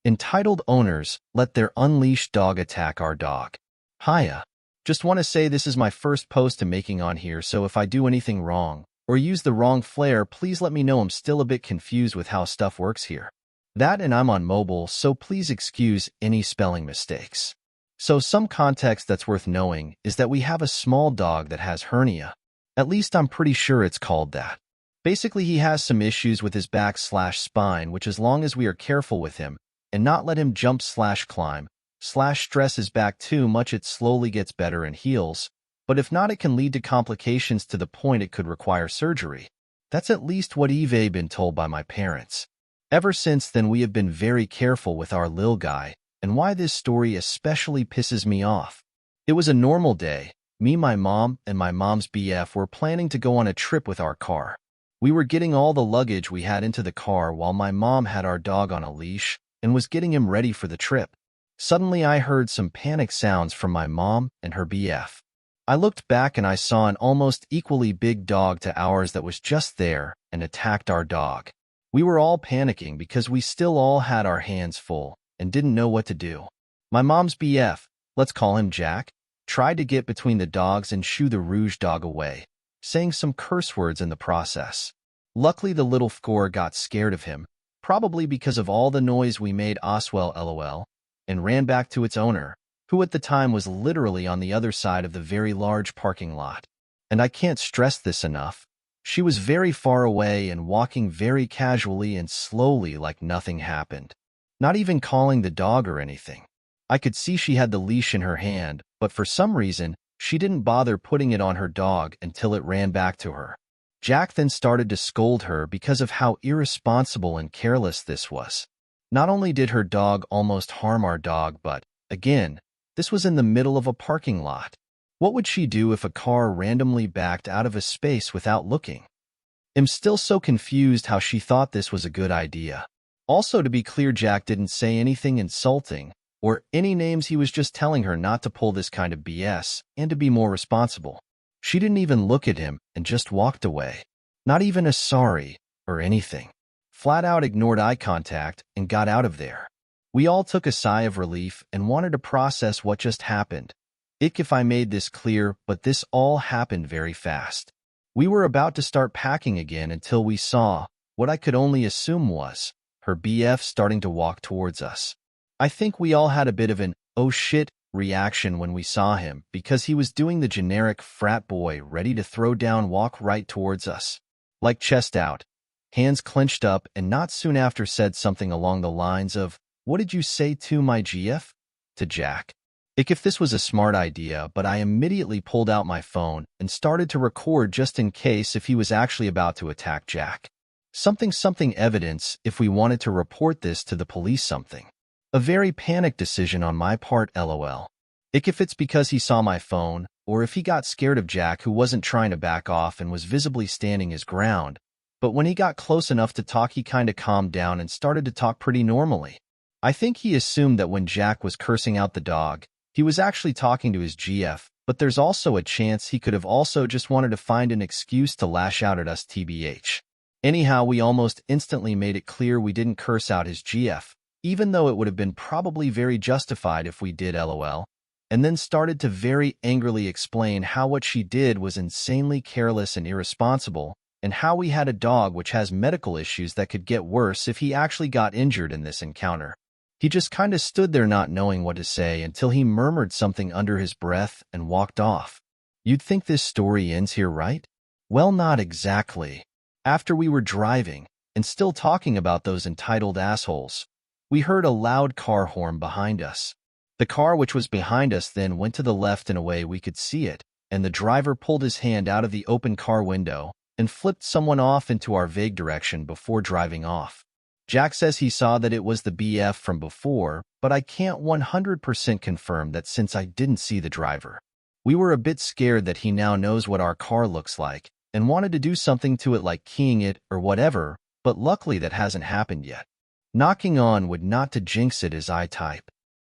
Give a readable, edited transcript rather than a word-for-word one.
Entitled owners let their unleashed dog attack our dog. Hiya. Just want to say this is my first post I'm making on here, so if I do anything wrong or use the wrong flair, please let me know. I'm still a bit confused with how stuff works here. That, and I'm on mobile, so please excuse any spelling mistakes. So some context that's worth knowing is that we have a small dog that has hernia. At least I'm pretty sure it's called that. Basically, he has some issues with his back/spine, which as long as we are careful with him and not let him jump/climb/stress his back too much, it slowly gets better and heals. But if not, it can lead to complications to the point it could require surgery. That's at least what I've been told by my parents. Ever since then, we have been very careful with our lil guy, and why this story especially pisses me off. It was a normal day. Me, my mom, and my mom's BF were planning to go on a trip with our car. We were getting all the luggage we had into the car while my mom had our dog on a leash and was getting him ready for the trip. Suddenly, I heard some panic sounds from my mom and her BF. I looked back and I saw an almost equally big dog to ours that was just there and attacked our dog. We were all panicking because we still all had our hands full and didn't know what to do. My mom's BF, let's call him Jack, tried to get between the dogs and shoo the Rouge dog away, saying some curse words in the process. Luckily, the little Fcore got scared of him, probably because of all the noise we made, Oswell LOL, and ran back to its owner, who at the time was literally on the other side of the very large parking lot. And I can't stress this enough. She was very far away and walking very casually and slowly like nothing happened. Not even calling the dog or anything. I could see she had the leash in her hand, but for some reason, she didn't bother putting it on her dog until it ran back to her. Jack then started to scold her because of how irresponsible and careless this was. Not only did her dog almost harm our dog, but, again, this was in the middle of a parking lot. What would she do if a car randomly backed out of a space without looking? I'm still so confused how she thought this was a good idea. Also, to be clear, Jack didn't say anything insulting or any names. He was just telling her not to pull this kind of BS and to be more responsible. She didn't even look at him and just walked away. Not even a sorry or anything. Flat out ignored eye contact and got out of there. We all took a sigh of relief and wanted to process what just happened. If I made this clear, but this all happened very fast. We were about to start packing again until we saw what I could only assume was her BF starting to walk towards us. I think we all had a bit of an "oh shit" reaction when we saw him because he was doing the generic frat boy ready to throw down walk right towards us. Like chest out, hands clenched up, and not soon after said something along the lines of, "What did you say to my GF?" to Jack. If this was a smart idea, but I immediately pulled out my phone and started to record just in case if he was actually about to attack Jack. Something evidence if we wanted to report this to the police something. A very panicked decision on my part, lol. If it's because he saw my phone, or if he got scared of Jack, who wasn't trying to back off and was visibly standing his ground, but when he got close enough to talk, he kinda calmed down and started to talk pretty normally. I think he assumed that when Jack was cursing out the dog, he was actually talking to his GF, but there's also a chance he could have also just wanted to find an excuse to lash out at us, tbh. Anyhow, we almost instantly made it clear we didn't curse out his GF, even though it would have been probably very justified if we did, lol, and then started to very angrily explain how what she did was insanely careless and irresponsible, and how we had a dog which has medical issues that could get worse if he actually got injured in this encounter. He just kinda stood there not knowing what to say until he murmured something under his breath and walked off. You'd think this story ends here, right? Well, not exactly. After we were driving, and still talking about those entitled assholes, we heard a loud car horn behind us. The car which was behind us then went to the left in a way we could see it, and the driver pulled his hand out of the open car window and flipped someone off into our vague direction before driving off. Jack says he saw that it was the BF from before, but I can't 100% confirm that since I didn't see the driver. We were a bit scared that he now knows what our car looks like and wanted to do something to it, like keying it or whatever, but luckily that hasn't happened yet. Knocking on wood not to jinx it as I type.